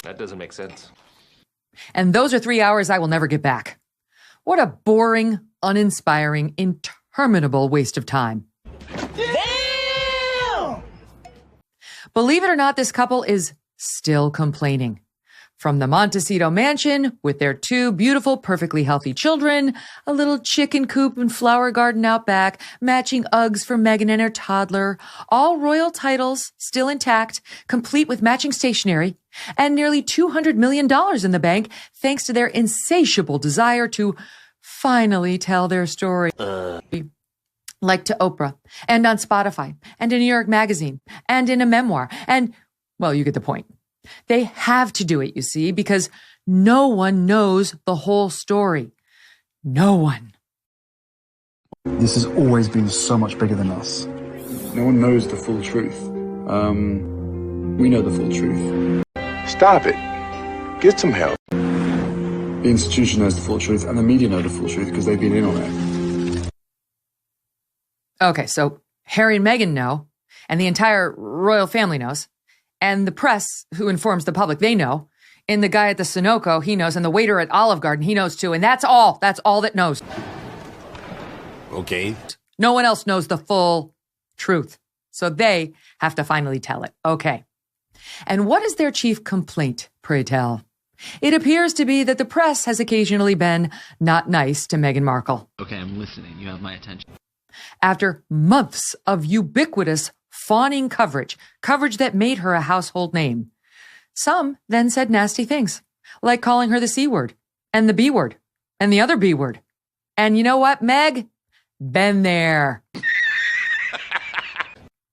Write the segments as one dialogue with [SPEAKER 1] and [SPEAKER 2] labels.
[SPEAKER 1] That doesn't make sense.
[SPEAKER 2] And those are 3 hours I will never get back. What a boring, uninspiring, interminable waste of time.
[SPEAKER 3] Damn!
[SPEAKER 2] Believe it or not, this couple is still complaining. From the Montecito mansion with their 2 beautiful, perfectly healthy children, a little chicken coop and flower garden out back, matching Uggs for Megyn and her toddler, all royal titles still intact, complete with matching stationery, and nearly $200 million in the bank thanks to their insatiable desire to finally tell their story. Like to Oprah, and on Spotify, and in New York Magazine, and in a memoir, and, well, you get the point. They have to do it, you see, because no one knows the whole story. No one.
[SPEAKER 4] This has always been so much bigger than us.
[SPEAKER 5] No one knows the full truth. We know the full truth.
[SPEAKER 6] Stop it. Get some help.
[SPEAKER 5] The institution knows the full truth, and the media know the full truth because they've been in on it.
[SPEAKER 2] Okay, so Harry and Meghan know, and the entire royal family knows, and the press, who informs the public, they know, and the guy at the Sunoco, he knows, and the waiter at Olive Garden, he knows too, and that's all that knows.
[SPEAKER 1] Okay.
[SPEAKER 2] No one else knows the full truth, so they have to finally tell it. Okay. And what is their chief complaint, pray tell? It appears to be that the press has occasionally been not nice to Meghan Markle.
[SPEAKER 7] Okay, I'm listening. You have my attention.
[SPEAKER 2] After months of ubiquitous fawning coverage that made her a household name, some then said nasty things, like calling her the C word, and the B word, and the other B word. And you know what, Meg? Been there.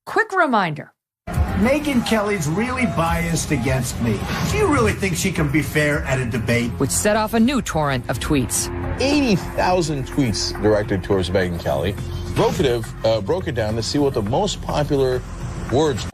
[SPEAKER 2] Quick reminder.
[SPEAKER 3] Megyn Kelly's really biased against me. Do you really think she can be fair at a debate?
[SPEAKER 2] Which set off a new torrent of tweets.
[SPEAKER 8] 80,000 tweets directed towards Megyn Kelly. Vocative broke it down to see what the most popular words.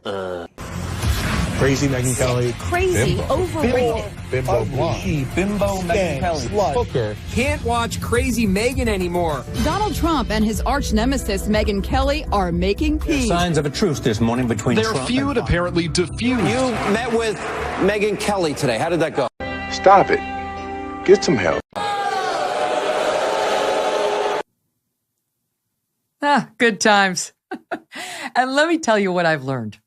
[SPEAKER 9] Crazy Megyn Kelly.
[SPEAKER 10] Crazy, overrated.
[SPEAKER 9] Bimbo blonde.
[SPEAKER 10] Bimbo Megyn Kelly.
[SPEAKER 8] Hooker.
[SPEAKER 11] Can't watch Crazy Megyn anymore.
[SPEAKER 12] Donald Trump and his arch nemesis Megyn Kelly are making peace.
[SPEAKER 13] Signs of a truce this morning between
[SPEAKER 14] their
[SPEAKER 13] Trump
[SPEAKER 14] feud
[SPEAKER 13] and
[SPEAKER 14] apparently diffused.
[SPEAKER 15] You met with Megyn Kelly today. How did that go?
[SPEAKER 6] Stop it. Get some help.
[SPEAKER 2] Good times. And let me tell you what I've learned.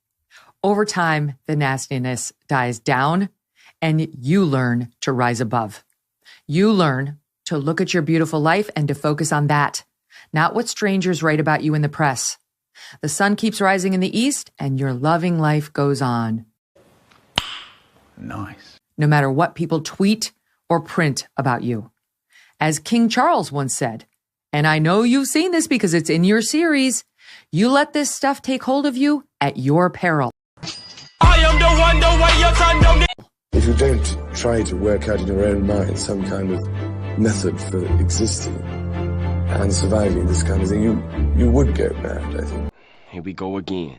[SPEAKER 2] Over time, the nastiness dies down and you learn to rise above. You learn to look at your beautiful life and to focus on that, not what strangers write about you in the press. The sun keeps rising in the east and your loving life goes on.
[SPEAKER 9] Nice.
[SPEAKER 2] No matter what people tweet or print about you. As King Charles once said, and I know you've seen this because it's in your series, you let this stuff take hold of you at your peril.
[SPEAKER 16] I am the one, the way your son don't need.
[SPEAKER 6] If you don't try to work out in your own mind some kind of method for existing and surviving this kind of thing, you would go mad, I think.
[SPEAKER 1] Here we go again.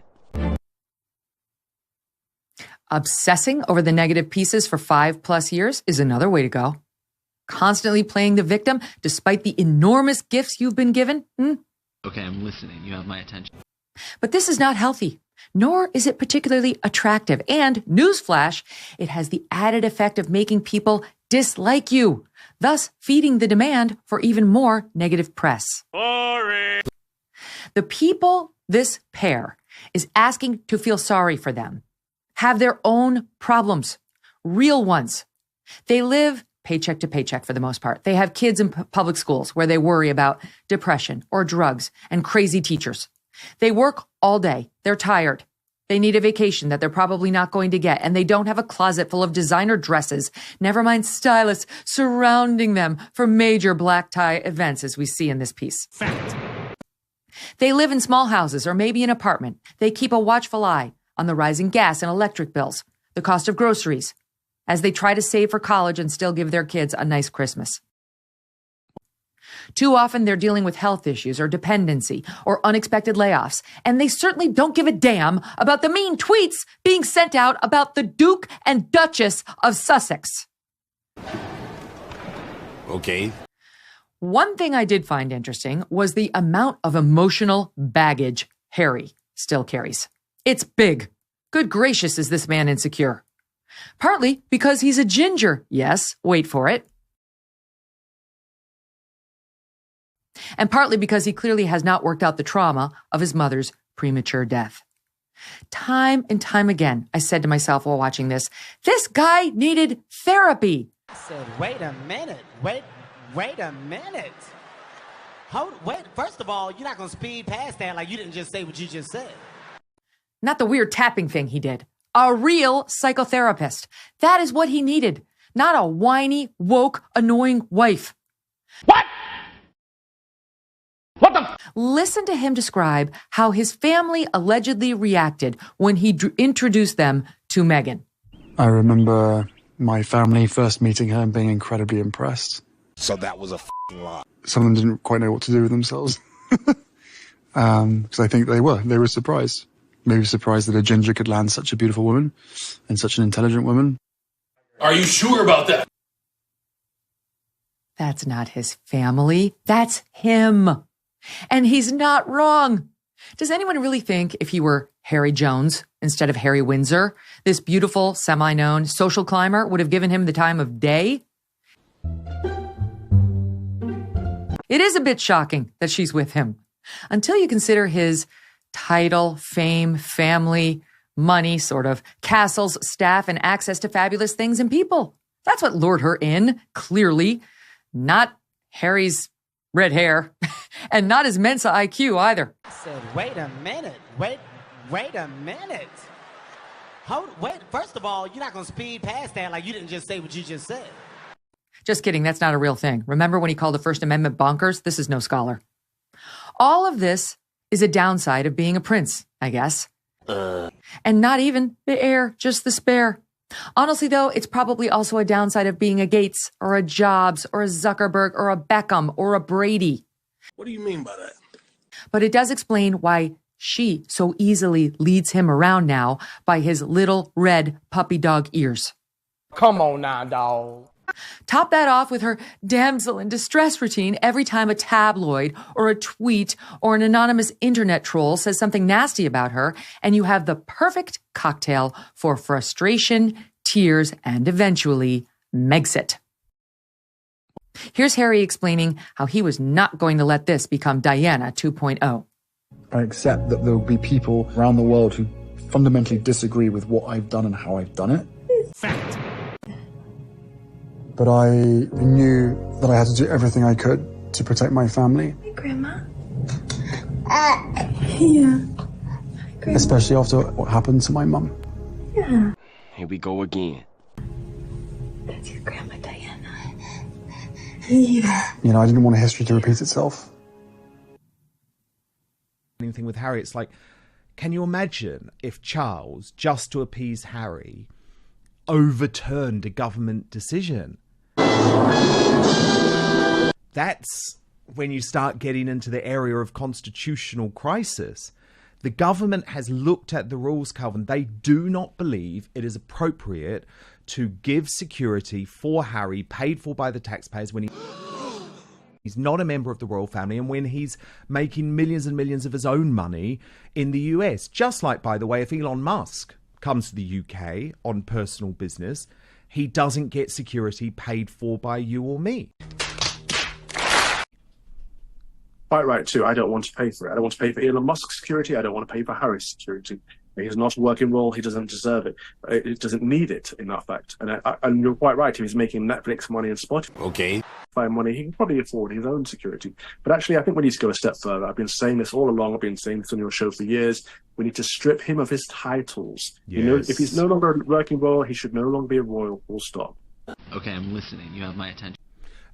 [SPEAKER 2] Obsessing over the negative pieces for 5+ years is another way to go. Constantly playing the victim despite the enormous gifts you've been given.
[SPEAKER 7] Okay, I'm listening. You have my attention.
[SPEAKER 2] But this is not healthy, nor is it particularly attractive. And, newsflash, it has the added effect of making people dislike you, thus feeding the demand for even more negative press.
[SPEAKER 16] Boring.
[SPEAKER 2] The people this pair is asking to feel sorry for them have their own problems, real ones. They live paycheck to paycheck for the most part. They have kids in public schools where they worry about depression or drugs and crazy teachers. They work all day. They're tired. They need a vacation that they're probably not going to get, and they don't have a closet full of designer dresses, never mind stylists surrounding them for major black tie events, as we see in this piece.
[SPEAKER 16] Fact.
[SPEAKER 2] They live in small houses or maybe an apartment. They keep a watchful eye on the rising gas and electric bills, the cost of groceries, as they try to save for college and still give their kids a nice Christmas. Too often they're dealing with health issues or dependency or unexpected layoffs, and they certainly don't give a damn about the mean tweets being sent out about the Duke and Duchess of Sussex.
[SPEAKER 1] Okay.
[SPEAKER 2] One thing I did find interesting was the amount of emotional baggage Harry still carries. It's big. Good gracious, is this man insecure. Partly because he's a ginger. Yes, wait for it. And partly because he clearly has not worked out the trauma of his mother's premature death. Time and time again, I said to myself while watching this guy needed therapy.
[SPEAKER 14] I said, wait a minute. Wait a minute. First of all, you're not going to speed past that like you didn't just say what you just said.
[SPEAKER 2] Not the weird tapping thing he did. A real psychotherapist. That is what he needed. Not a whiny, woke, annoying wife.
[SPEAKER 16] What? What the?
[SPEAKER 2] Listen to him describe how his family allegedly reacted when he introduced them to Megyn.
[SPEAKER 4] I remember my family first meeting her and being incredibly impressed.
[SPEAKER 9] So that was a lie.
[SPEAKER 4] Some of them didn't quite know what to do with themselves. Because I think they were surprised. Maybe surprised that a ginger could land such a beautiful woman and such an intelligent woman.
[SPEAKER 16] Are you sure about that?
[SPEAKER 2] That's not his family. That's him. And he's not wrong. Does anyone really think if he were Harry Jones instead of Harry Windsor, this beautiful, semi-known social climber would have given him the time of day? It is a bit shocking that she's with him. Until you consider his title, fame, family, money, sort of, castles, staff, and access to fabulous things and people. That's what lured her in, clearly. Not Harry's red hair, and not his Mensa IQ either.
[SPEAKER 14] I said, wait a minute. Wait a minute. First of all, you're not going to speed past that like you didn't just say what you just said.
[SPEAKER 2] Just kidding, that's not a real thing. Remember when he called the First Amendment bonkers? This is no scholar. All of this is a downside of being a prince, I guess. And not even the heir, just the spare. Honestly, though, it's probably also a downside of being a Gates or a Jobs or a Zuckerberg or a Beckham or a Brady.
[SPEAKER 9] What do you mean by that?
[SPEAKER 2] But it does explain why she so easily leads him around now by his little red puppy dog ears.
[SPEAKER 11] Come on now, dog.
[SPEAKER 2] Top that off with her damsel in distress routine every time a tabloid or a tweet or an anonymous internet troll says something nasty about her, and you have the perfect cocktail for frustration, tears, and eventually Megxit. Here's Harry explaining how he was not going to let this become Diana 2.0.
[SPEAKER 4] I accept that there will be people around the world who fundamentally disagree with what I've done and how I've done it.
[SPEAKER 11] Fact.
[SPEAKER 4] But I knew that I had to do everything I could to protect my family.
[SPEAKER 17] Hi, Grandma. Yeah. Hi, Grandma.
[SPEAKER 4] Especially after what happened to my mum.
[SPEAKER 17] Yeah.
[SPEAKER 1] Here we go again.
[SPEAKER 17] That's your Grandma Diana. Yeah.
[SPEAKER 4] You know, I didn't want history to repeat itself.
[SPEAKER 18] Thing with Harry, it's like, can you imagine if Charles, just to appease Harry, overturned a government decision? That's when you start getting into the area of constitutional crisis. The government has looked at the rules, Calvin. They do not believe it is appropriate to give security for Harry, paid for by the taxpayers, when he's not a member of the royal family and when he's making millions and millions of his own money in the US. Just like, by the way, if Elon Musk comes to the UK on personal business, he doesn't get security paid for by you or me.
[SPEAKER 5] Quite right, too. I don't want to pay for it. I don't want to pay for Elon Musk's security. I don't want to pay for Harry's security. He's not a working role. He doesn't deserve it. It doesn't need it, in that fact. And you're quite right. If he's making Netflix money and Spotify money, he can probably afford his own security. But actually, I think we need to go a step further. I've been saying this all along. I've been saying this on your show for years. We need to strip him of his titles.
[SPEAKER 18] Yes.
[SPEAKER 5] You know, if he's no longer a working royal, he should no longer be a royal, full stop.
[SPEAKER 7] Okay, I'm listening. You have my attention.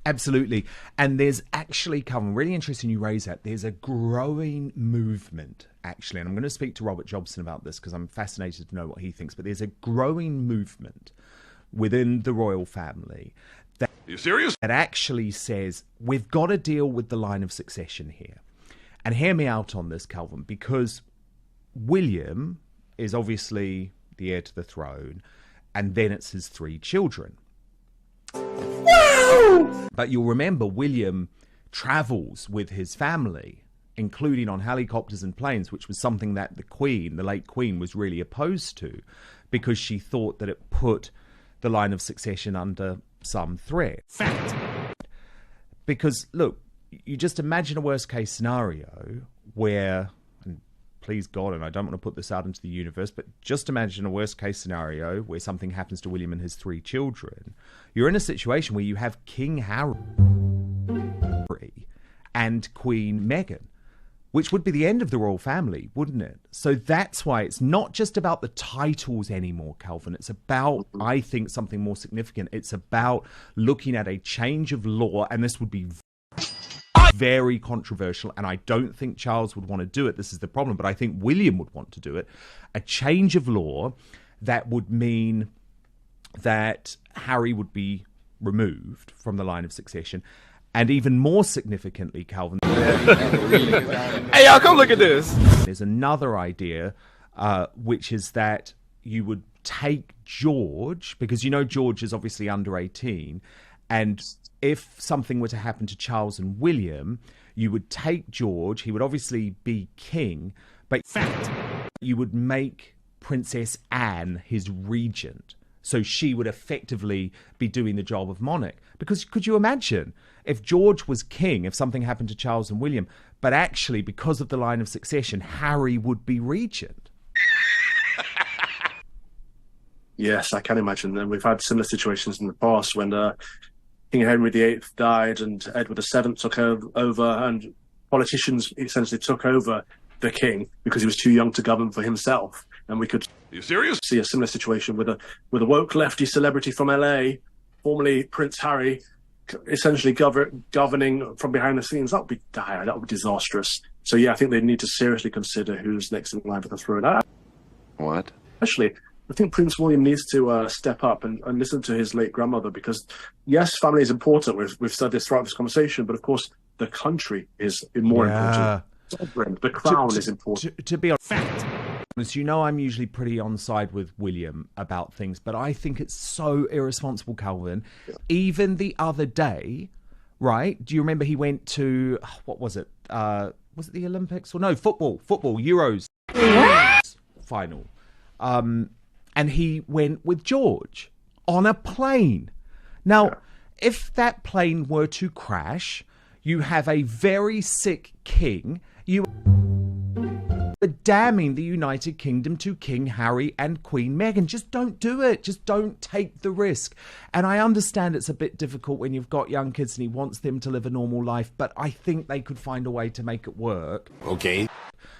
[SPEAKER 18] Absolutely. And there's actually, Calvin, really interesting you raise that. There's a growing movement, actually, and I'm going to speak to Robert Jobson about this because I'm fascinated to know what he thinks, but there's a growing movement within the royal family that,
[SPEAKER 16] Are you serious?
[SPEAKER 18] that actually says we've got to deal with the line of succession here. And hear me out on this, Calvin, because William is obviously the heir to the throne, and then it's his 3 children. But you'll remember William travels with his family including on helicopters and planes, which was something that the late Queen, was really opposed to because she thought that it put the line of succession under some threat. Fact. Because, look, you just imagine a worst-case scenario where, and please God, and I don't want to put this out into the universe, but just imagine a worst-case scenario where something happens to William and his 3 children. You're in a situation where you have King Harry and Queen Meghan, which would be the end of the royal family, wouldn't it? So that's why it's not just about the titles anymore, Calvin. It's about, I think, something more significant. It's about looking at a change of law, and this would be very controversial, and I don't think Charles would want to do it. This is the problem, but I think William would want to do it. A change of law that would mean that Harry would be removed from the line of succession. And even more significantly, Calvin...
[SPEAKER 16] Hey, y'all, come look at this.
[SPEAKER 18] There's another idea, which is that you would take George, because you know George is obviously under 18, and if something were to happen to Charles and William, you would take George, he would obviously be king, but you would make Princess Anne his regent. So she would effectively be doing the job of monarch. Because could you imagine if George was king, if something happened to Charles and William, but actually because of the line of succession, Harry would be regent?
[SPEAKER 5] Yes, I can imagine. And we've had similar situations in the past when King Henry VIII died and Edward VII took over, and politicians essentially took over the king because he was too young to govern for himself. And we could see a similar situation with a woke lefty celebrity from LA, formerly Prince Harry, essentially governing from behind the scenes. That would be dire. That would be disastrous. So yeah, I think they need to seriously consider who's next in line for the throne.
[SPEAKER 1] What?
[SPEAKER 5] Actually, I think Prince William needs to step up and listen to his late grandmother, because yes, family is important. We've said this throughout this conversation, but of course the country is more important. The crown is important.
[SPEAKER 18] To be on fact. As you know, I'm usually pretty on side with William about things, but I think it's so irresponsible, Calvin. Yeah. Even the other day, right? Do you remember he went to, what was it? Was it the Olympics? Or no, football, Euros final. And he went with George on a plane. Now, if that plane were to crash, you have a very sick king. You are damning the United Kingdom to King Harry and Queen Meghan. Just don't do it. Just don't take the risk. And I understand it's a bit difficult when you've got young kids and he wants them to live a normal life, but I think they could find a way to make it work.
[SPEAKER 1] Okay.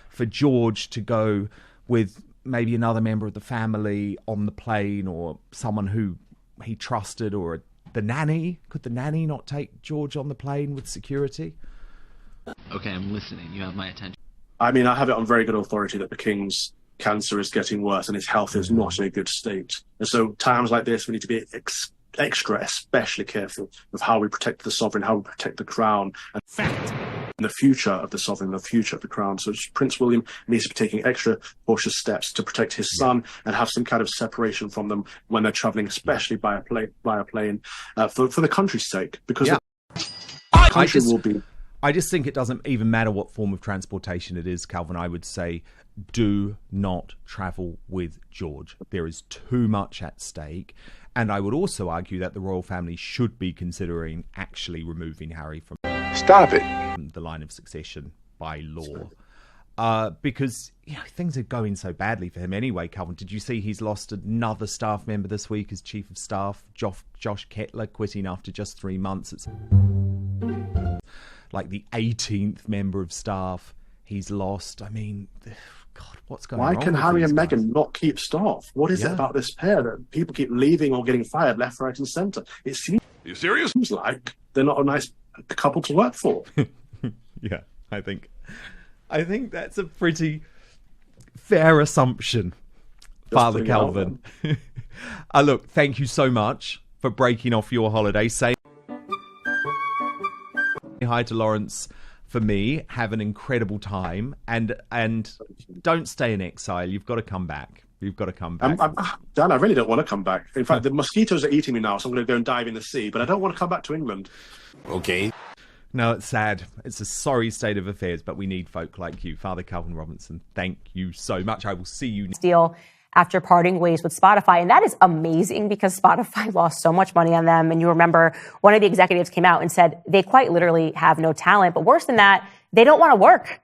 [SPEAKER 18] For George to go with maybe another member of the family on the plane, or someone who he trusted, or the nanny. Could the nanny not take George on the plane with security?
[SPEAKER 7] Okay, I'm listening. You have my attention.
[SPEAKER 5] I mean, I have it on very good authority that the king's cancer is getting worse and his health is not in a good state. And so times like this, we need to be especially careful of how we protect the sovereign, how we protect the crown, and the future of the sovereign, the future of the crown. So Prince William needs to be taking extra cautious steps to protect his son and have some kind of separation from them when they're traveling, especially by a plane, for the country's sake, because the country will be...
[SPEAKER 18] I just think it doesn't even matter what form of transportation it is, Calvin. I would say do not travel with George. There is too much at stake. And I would also argue that the royal family should be considering actually removing Harry from the line of succession by law. Because things are going so badly for him anyway, Calvin. Did you see he's lost another staff member this week as chief of staff? Josh Kettler quitting after just 3 months. It's like the 18th member of staff he's lost. I mean, God, what's going on?
[SPEAKER 5] Why can Harry and Meghan not keep staff? What is it about this pair that people keep leaving or getting fired left, right, and centre? It seems...
[SPEAKER 16] Are you serious?
[SPEAKER 5] Like they're not a nice couple to work for.
[SPEAKER 18] Yeah, I think that's a pretty fair assumption, Father Calvin. Look, thank you so much for breaking off your holiday. Say hi to Lawrence for me. Have an incredible time, and don't stay in exile. You've got to come back. You've got to come back.
[SPEAKER 5] Dan, I really don't want to come back. In fact, the mosquitoes are eating me now, so I'm going to go and dive in the sea, but I don't want to come back to England.
[SPEAKER 1] Okay.
[SPEAKER 18] No, it's sad. It's a sorry state of affairs, but we need folk like you. Father Calvin Robinson, thank you so much. I will see you
[SPEAKER 19] deal after parting ways with Spotify. And that is amazing because Spotify lost so much money on them. And you remember one of the executives came out and said they quite literally have no talent. But worse than that, they don't want to work.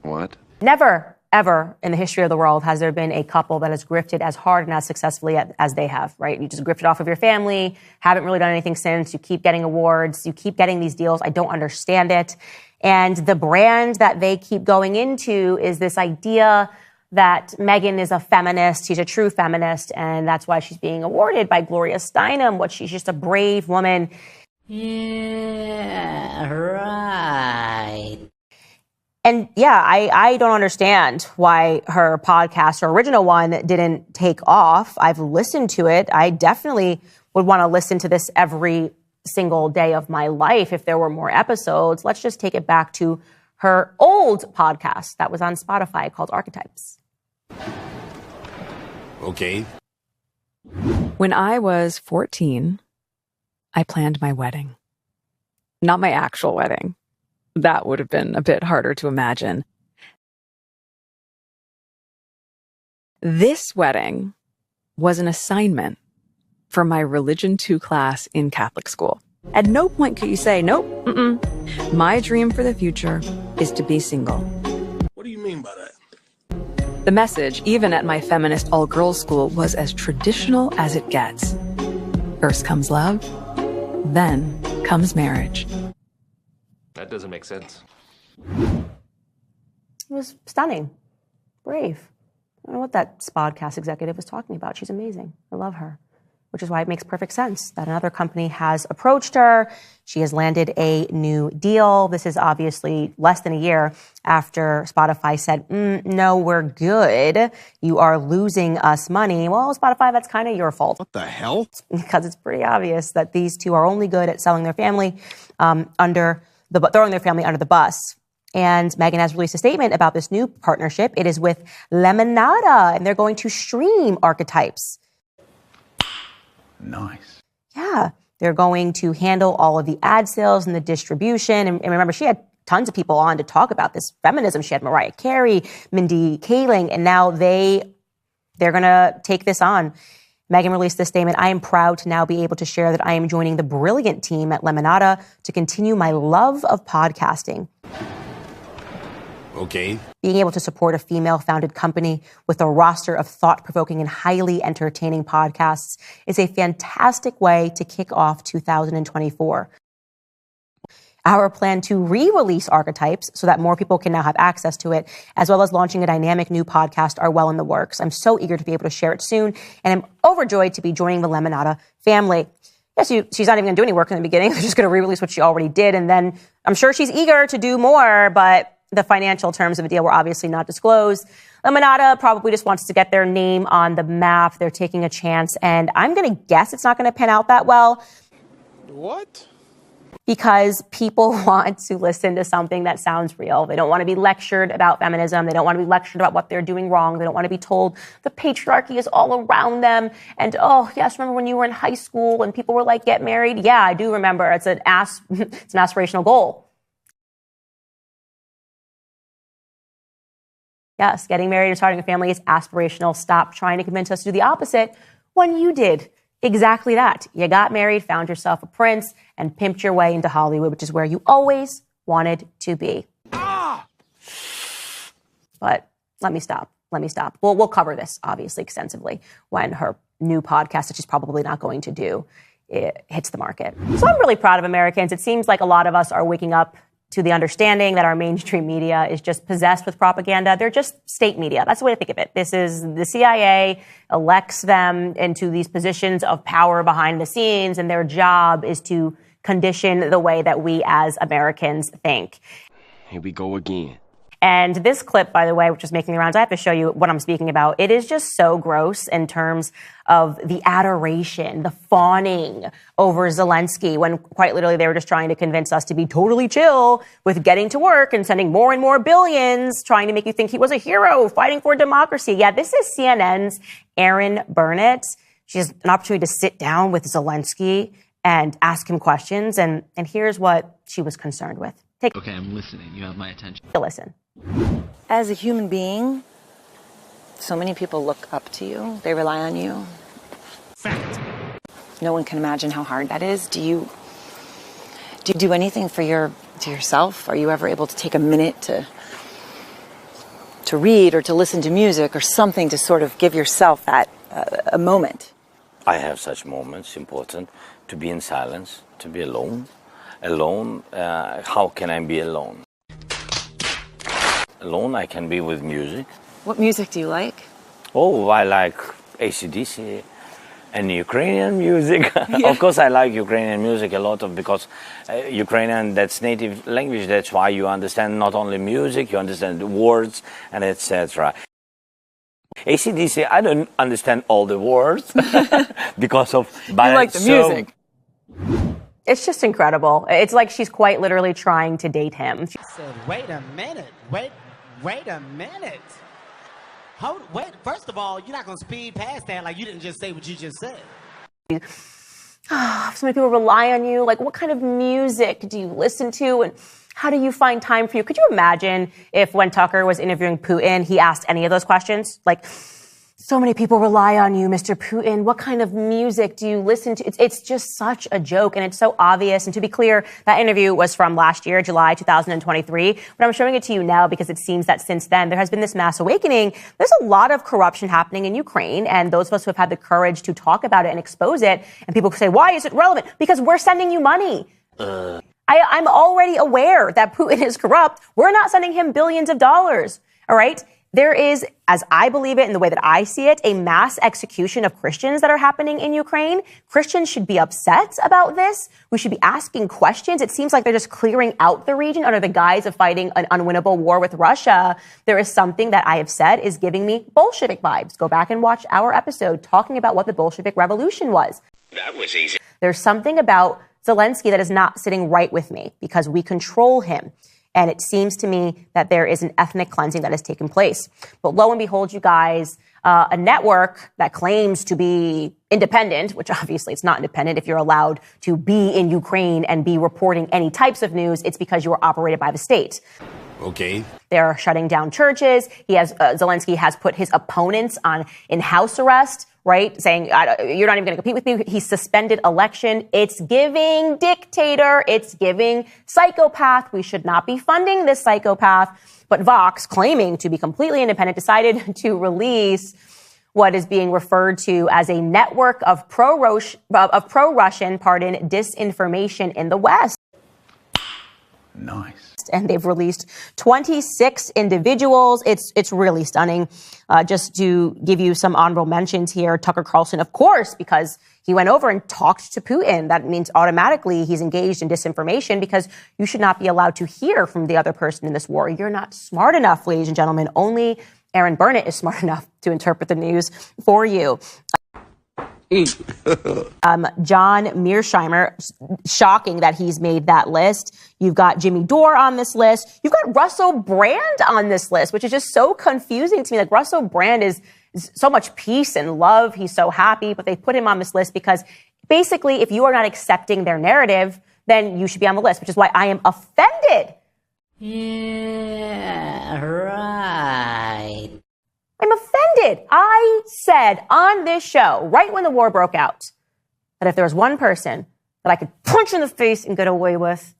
[SPEAKER 1] What?
[SPEAKER 19] Never, ever in the history of the world has there been a couple that has grifted as hard and as successfully as they have, right? You just grifted off of your family, haven't really done anything since. You keep getting awards. You keep getting these deals. I don't understand it. And the brand that they keep going into is this idea that Megyn is a feminist. She's a true feminist, and that's why she's being awarded by Gloria Steinem. She's just a brave woman.
[SPEAKER 10] Yeah, right.
[SPEAKER 19] And yeah, I don't understand why her podcast, her original one, didn't take off. I've listened to it. I definitely would want to listen to this every single day of my life if there were more episodes. Let's just take it back to her old podcast that was on Spotify called Archetypes.
[SPEAKER 1] Okay.
[SPEAKER 2] When I was 14, I planned my wedding. Not my actual wedding. That would have been a bit harder to imagine. This wedding was an assignment for my Religion 2 class in Catholic school. At no point could you say, nope, my dream for the future is to be single.
[SPEAKER 9] What do you mean by that?
[SPEAKER 2] The message, even at my feminist all-girls school, was as traditional as it gets. First comes love, then comes marriage.
[SPEAKER 1] That doesn't make sense.
[SPEAKER 19] It was stunning. Brave. I don't know what that podcast executive was talking about. She's amazing. I love her. Which is why it makes perfect sense that another company has approached her. She has landed a new deal. This is obviously less than a year after Spotify said, no, we're good. You are losing us money. Well, Spotify, that's kind of your fault.
[SPEAKER 9] What the hell?
[SPEAKER 19] Because it's pretty obvious that these two are only good at selling their family throwing their family under the bus. And Megyn has released a statement about this new partnership. It is with Lemonada, and they're going to stream Archetypes.
[SPEAKER 3] Nice.
[SPEAKER 19] Yeah, they're going to handle all of the ad sales and the distribution. And remember, she had tons of people on to talk about this feminism. She had Mariah Carey, Mindy Kaling, and now they're going to take this on. Megyn released this statement. I am proud to now be able to share that I am joining the brilliant team at Lemonada to continue my love of podcasting.
[SPEAKER 1] Okay.
[SPEAKER 19] Being able to support a female-founded company with a roster of thought-provoking and highly entertaining podcasts is a fantastic way to kick off 2024. Our plan to re-release Archetypes so that more people can now have access to it, as well as launching a dynamic new podcast, are well in the works. I'm so eager to be able to share it soon, and I'm overjoyed to be joining the Lemonada family. Yes, she's not even going to do any work in the beginning. They're just going to re-release what she already did, and then I'm sure she's eager to do more, but the financial terms of the deal were obviously not disclosed. Lemonada probably just wants to get their name on the map. They're taking a chance, and I'm going to guess it's not going to pan out that well.
[SPEAKER 9] What?
[SPEAKER 19] Because people want to listen to something that sounds real. They don't want to be lectured about feminism. They don't want to be lectured about what they're doing wrong. They don't want to be told the patriarchy is all around them. And, oh, yes, remember when you were in high school and people were like, get married? Yeah, I do remember. It's an aspirational goal. Yes, getting married and starting a family is aspirational. Stop trying to convince us to do the opposite when you did exactly that. You got married, found yourself a prince, and pimped your way into Hollywood, which is where you always wanted to be. But let me stop. We'll cover this, obviously, extensively when her new podcast, that she's probably not going to do, it hits the market. So I'm really proud of Americans. It seems like a lot of us are waking up to the understanding that our mainstream media is just possessed with propaganda. They're just state media. That's the way to think of it. This is the CIA elects them into these positions of power behind the scenes, and their job is to condition the way that we as Americans think.
[SPEAKER 1] Here we go again.
[SPEAKER 19] And this clip, by the way, which is making the rounds, I have to show you what I'm speaking about. It is just so gross in terms of the adoration, the fawning over Zelensky, when quite literally they were just trying to convince us to be totally chill with getting to work and sending more and more billions, trying to make you think he was a hero fighting for democracy. Yeah, this is CNN's Erin Burnett. She has an opportunity to sit down with Zelensky and ask him questions. And here's what she was concerned with.
[SPEAKER 7] Okay, I'm listening. You have my attention.
[SPEAKER 19] Listen.
[SPEAKER 20] As a human being, so many people look up to you. They rely on you.
[SPEAKER 5] Fact.
[SPEAKER 20] No one can imagine how hard that is. Do you do anything for yourself? Are you ever able to take a minute to read or to listen to music or something to sort of give yourself that a moment?
[SPEAKER 21] I have such moments, important, to be in silence, to be alone. Alone, how can I be alone? Alone, I can be with music.
[SPEAKER 20] What music do you like?
[SPEAKER 21] Oh, I like AC/DC and Ukrainian music. Of course, I like Ukrainian music a lot because Ukrainian, that's native language. That's why you understand not only music, you understand the words and etc. AC/DC, I don't understand all the words because of.
[SPEAKER 20] But you like the music.
[SPEAKER 19] It's just incredible. It's like she's quite literally trying to date him.
[SPEAKER 14] She said, wait a minute. Wait a minute. Wait, first of all, you're not going to speed past that like you didn't just say what you just said.
[SPEAKER 19] So many people rely on you. Like, what kind of music do you listen to? And how do you find time for you? Could you imagine if when Tucker was interviewing Putin, he asked any of those questions? Like, so many people rely on you, Mr. Putin. What kind of music do you listen to? It's just such a joke, and it's so obvious. And to be clear, that interview was from last year, July 2023. But I'm showing it to you now because it seems that since then, there has been this mass awakening. There's a lot of corruption happening in Ukraine, and those of us who have had the courage to talk about it and expose it, and people say, why is it relevant? Because we're sending you money. I'm already aware that Putin is corrupt. We're not sending him billions of dollars, all right? There is, as I believe it and the way that I see it, a mass execution of Christians that are happening in Ukraine. Christians should be upset about this. We should be asking questions. It seems like they're just clearing out the region under the guise of fighting an unwinnable war with Russia. There is something that I have said is giving me Bolshevik vibes. Go back and watch our episode talking about what the Bolshevik Revolution was.
[SPEAKER 21] That was easy.
[SPEAKER 19] There's something about Zelensky that is not sitting right with me because we control him. And it seems to me that there is an ethnic cleansing that has taken place. But lo and behold, you guys, a network that claims to be independent, which obviously it's not independent. If you're allowed to be in Ukraine and be reporting any types of news, it's because you are operated by the state.
[SPEAKER 21] Okay.
[SPEAKER 19] They're shutting down churches. Zelensky has put his opponents in house arrest, right? Saying, you're not even going to compete with me. He suspended election. It's giving dictator. It's giving psychopath. We should not be funding this psychopath. But Vox, claiming to be completely independent, decided to release what is being referred to as a network of pro-Russian, disinformation in the West.
[SPEAKER 4] Nice.
[SPEAKER 19] And they've released 26 individuals. It's really stunning. Just to give you some honorable mentions here, Tucker Carlson, of course, because he went over and talked to Putin. That means automatically he's engaged in disinformation because you should not be allowed to hear from the other person in this war. You're not smart enough, ladies and gentlemen. Only Aaron Burnett is smart enough to interpret the news for you. John Mearsheimer, shocking that he's made that list. You've got Jimmy Dore on this list. You've got Russell Brand on this list, which is just so confusing to me. Like, Russell Brand is so much peace and love. He's so happy, but they put him on this list because basically if you are not accepting their narrative, then you should be on the list, which is why I am offended.
[SPEAKER 10] Yeah, right.
[SPEAKER 19] I'm offended. I said on this show, right when the war broke out, that if there was one person that I could punch in the face and get away with,